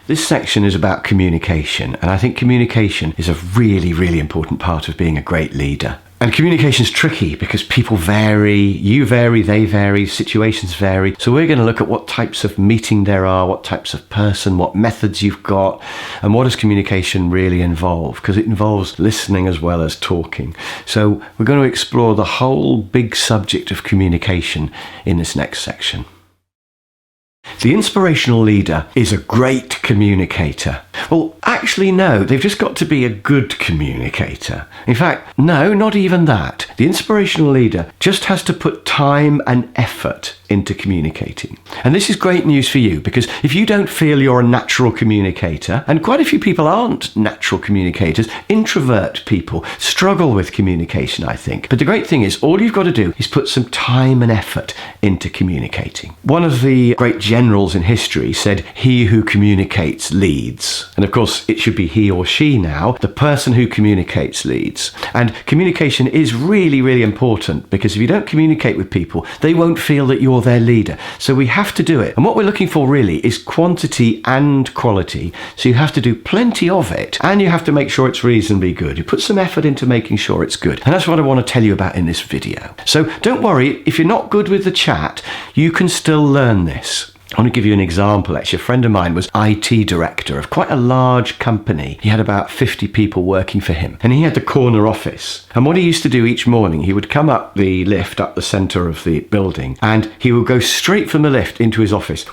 This section is about communication, and I think communication is a really, really important part of being a great leader. And communication is tricky because people vary, you vary, they vary, situations vary. So we're going to look at what types of meeting there are, what types of person, what methods you've got, and what does communication really involve? Because it involves listening as well as talking. So we're going to explore the whole big subject of communication in this next section. The inspirational leader is a great communicator. Well, actually, no, they've just got to be a good communicator. In fact, no, not even that. The inspirational leader just has to put time and effort into communicating. And this is great news for you, because if you don't feel you're a natural communicator, and quite a few people aren't natural communicators, introvert people struggle with communication, I think. But the great thing is, all you've got to do is put some time and effort into communicating. One of the great generals in history said, "He who communicates leads." And of course, it should be he or she now. The person who communicates leads. And communication is really, really important, because if you don't communicate with people, they won't feel that you're their leader. So we have to do it. And what we're looking for really is quantity and quality. So you have to do plenty of it, and you have to make sure it's reasonably good. You put some effort into making sure it's good. And that's what I want to tell you about in this video. So don't worry, if you're not good with the chat, you can still learn this. I want to give you an example. Actually, a friend of mine was IT director of quite a large company. He had about 50 people working for him, and he had the corner office. And what he used to do each morning, he would come up the lift up the center of the building, and he would go straight from the lift into his office.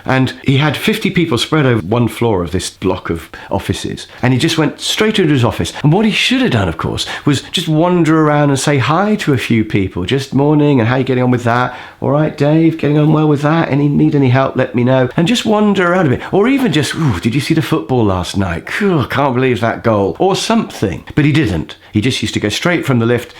And he had 50 people spread over one floor of this block of offices. And he just went straight into his office. And what he should have done, of course, was just wander around and say hi to a few people. Just morning, and how are you getting on with that? All right, Dave, getting on well with that? Need any help, let me know. And just wander around a bit. Or even just, did you see the football last night? Can't believe that goal. Or something. But he didn't. He just used to go straight from the lift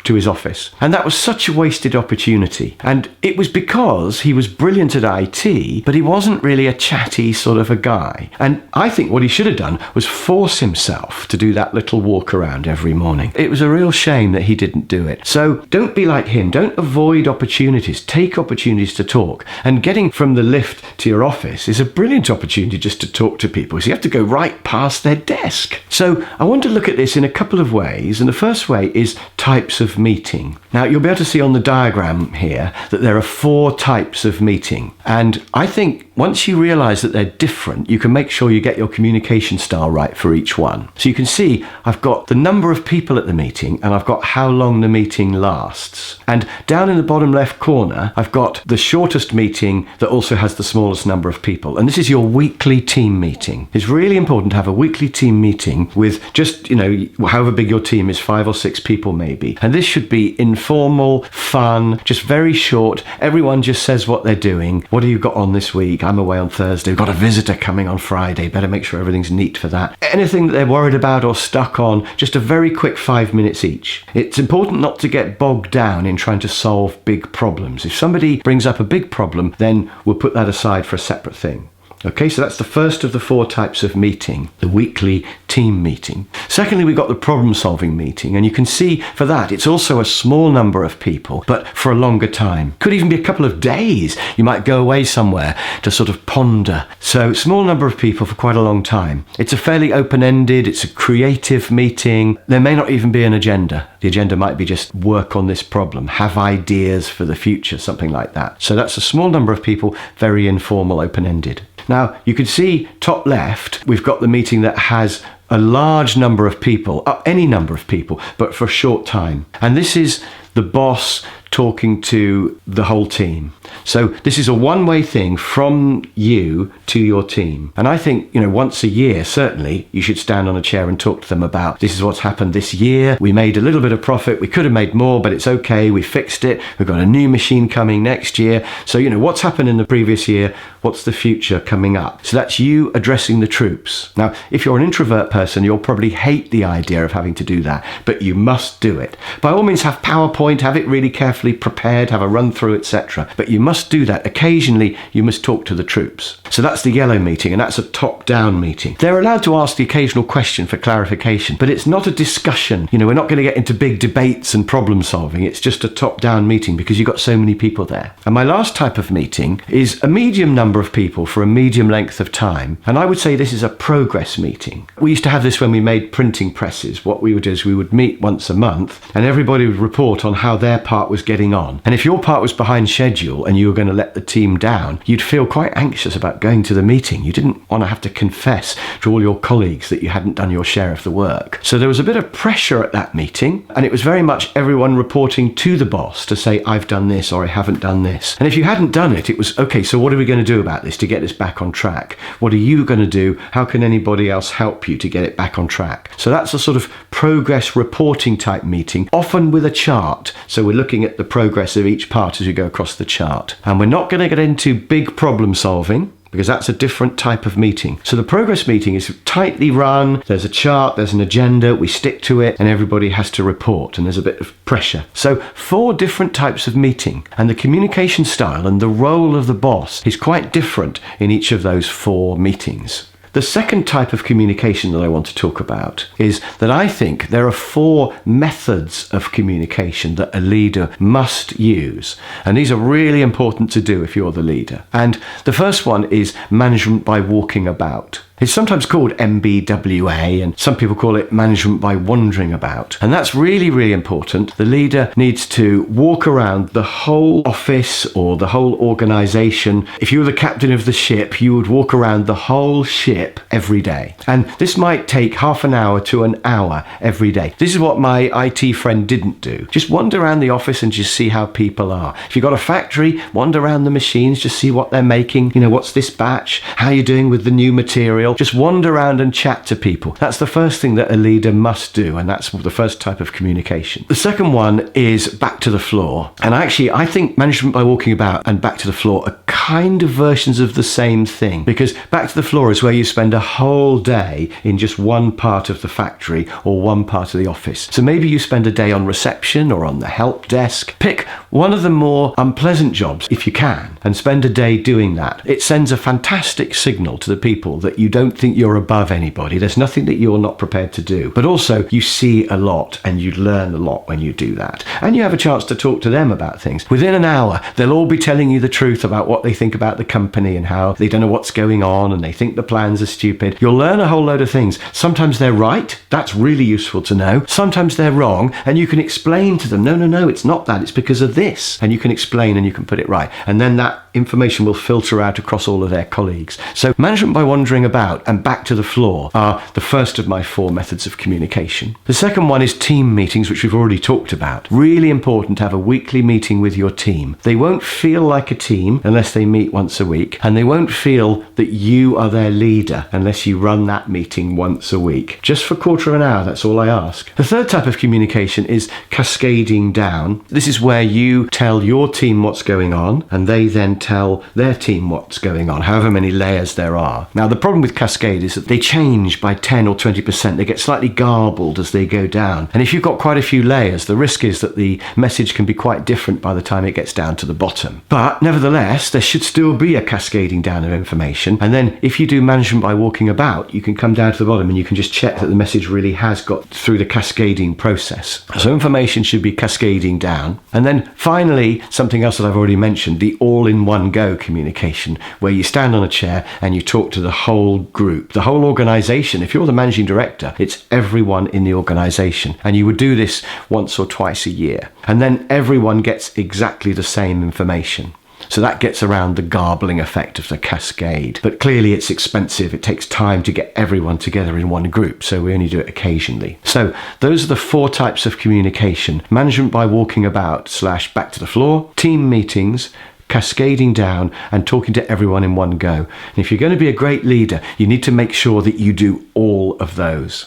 to his office. And that was such a wasted opportunity. And it was because he was brilliant at IT, but he wasn't really a chatty sort of a guy. And I think what he should have done was force himself to do that little walk around every morning. It was a real shame that he didn't do it. So don't be like him. Don't avoid opportunities. Take opportunities to talk. And getting from the lift to your office is a brilliant opportunity just to talk to people. So you have to go right past their desk. So I want to look at this in a couple of ways. And the first way is types of meeting. Now, you'll be able to see on the diagram here that there are 4 types of meeting. And I think once you realize that they're different, you can make sure you get your communication style right for each one. So you can see I've got the number of people at the meeting, and I've got how long the meeting lasts. And down in the bottom left corner, I've got the shortest meeting that also has the smallest number of people. And this is your weekly team meeting. It's really important to have a weekly team meeting with just, however big your team is, 5 or 6 people maybe. And this should be informal, fun, just very short. Everyone just says what they're doing. What have you got on this week? I'm away on Thursday. We've got a visitor coming on Friday. Better make sure everything's neat for that. Anything that they're worried about or stuck on, just a very quick 5 minutes each. It's important not to get bogged down in trying to solve big problems. If somebody brings up a big problem, then we'll put that aside for a separate thing. Okay, so that's the first of the 4 types of meeting, the weekly team meeting. Secondly, we've got the problem-solving meeting, and you can see for that, it's also a small number of people, but for a longer time. Could even be a couple of days. You might go away somewhere to sort of ponder. So small number of people for quite a long time. It's a fairly open-ended, it's a creative meeting. There may not even be an agenda. The agenda might be just work on this problem, have ideas for the future, something like that. So that's a small number of people, very informal, open-ended. Now, you can see top left, we've got the meeting that has a large number of people, any number of people, but for a short time. And this is the boss talking to the whole team. So this is a one-way thing from you to your team. And I think, once a year, certainly, you should stand on a chair and talk to them about, this is what's happened this year. We made a little bit of profit. We could have made more, but it's okay. We fixed it. We've got a new machine coming next year. So, what's happened in the previous year? What's the future coming up? So that's you addressing the troops. Now, if you're an introvert person, you'll probably hate the idea of having to do that, but you must do it. By all means, have PowerPoint, have it really carefully carefully, prepared, have a run through, etc. But you must do that. Occasionally, you must talk to the troops. So that's the yellow meeting, and that's a top-down meeting. They're allowed to ask the occasional question for clarification, but it's not a discussion. We're not going to get into big debates and problem solving. It's just a top-down meeting because you've got so many people there. And my last type of meeting is a medium number of people for a medium length of time. And I would say this is a progress meeting. We used to have this when we made printing presses. What we would do is we would meet once a month and everybody would report on how their part was getting on. And if your part was behind schedule and you were going to let the team down, you'd feel quite anxious about going to the meeting. You didn't want to have to confess to all your colleagues that you hadn't done your share of the work. So there was a bit of pressure at that meeting, and it was very much everyone reporting to the boss to say, I've done this or I haven't done this. And if you hadn't done it, it was, okay, so what are we going to do about this to get this back on track? What are you going to do? How can anybody else help you to get it back on track? So that's a sort of progress reporting type meeting, often with a chart. So we're looking at the progress of each part as we go across the chart. And we're not going to get into big problem solving, because that's a different type of meeting. So the progress meeting is tightly run, there's a chart, there's an agenda, we stick to it, and everybody has to report, and there's a bit of pressure. So 4 different types of meeting, and the communication style and the role of the boss is quite different in each of those 4 meetings. The second type of communication that I want to talk about is that I think there are 4 methods of communication that a leader must use. And these are really important to do if you're the leader. And the first one is management by walking about. It's sometimes called MBWA, and some people call it management by wandering about. And that's really, really important. The leader needs to walk around the whole office or the whole organization. If you were the captain of the ship, you would walk around the whole ship every day. And this might take half an hour to an hour every day. This is what my IT friend didn't do. Just wander around the office and just see how people are. If you've got a factory, wander around the machines, just see what they're making. What's this batch? How are you doing with the new material? Just wander around and chat to people. That's the first thing that a leader must do, and that's the first type of communication. The second one is back to the floor. And actually, I think management by walking about and back to the floor are kind of versions of the same thing, because back to the floor is where you spend a whole day in just one part of the factory or one part of the office. So maybe you spend a day on reception or on the help desk. Pick one of the more unpleasant jobs if you can and spend a day doing that. It sends a fantastic signal to the people that you don't think you're above anybody. There's nothing that you're not prepared to do. But also you see a lot and you learn a lot when you do that. And you have a chance to talk to them about things. Within an hour, they'll all be telling you the truth about what they think about the company and how they don't know what's going on and they think the plans are stupid. You'll learn a whole load of things. Sometimes they're right. That's really useful to know. Sometimes they're wrong, and you can explain to them, no, it's not that. It's because of this. And you can explain and you can put it right. And then that information will filter out across all of their colleagues. So management by wandering about and back to the floor are the first of my 4 methods of communication. The second one is team meetings, which we've already talked about. Really important to have a weekly meeting with your team. They won't feel like a team unless they meet once a week, and they won't feel that you are their leader unless you run that meeting once a week. Just for a quarter of an hour, that's all I ask. The third type of communication is cascading down. This is where you tell your team what's going on, and they then tell their team what's going on, however many layers there are. Now, the problem with cascade is that they change by 10 or 20%. They get slightly garbled as they go down. And if you've got quite a few layers, the risk is that the message can be quite different by the time it gets down to the bottom. But nevertheless, there should still be a cascading down of information. And then if you do management by walking about, you can come down to the bottom and you can just check that the message really has got through the cascading process. So information should be cascading down. And then finally, something else that I've already mentioned, the all-in-one-go communication, where you stand on a chair and you talk to the whole group, the whole organization. If you're the managing director, it's everyone in the organization. And you would do this once or twice a year. And then everyone gets exactly the same information. So that gets around the garbling effect of the cascade. But clearly it's expensive. It takes time to get everyone together in one group, so we only do it occasionally. So those are the 4 types of communication: management by walking about / back to the floor, team meetings, cascading down, and talking to everyone in one go. And if you're going to be a great leader, you need to make sure that you do all of those.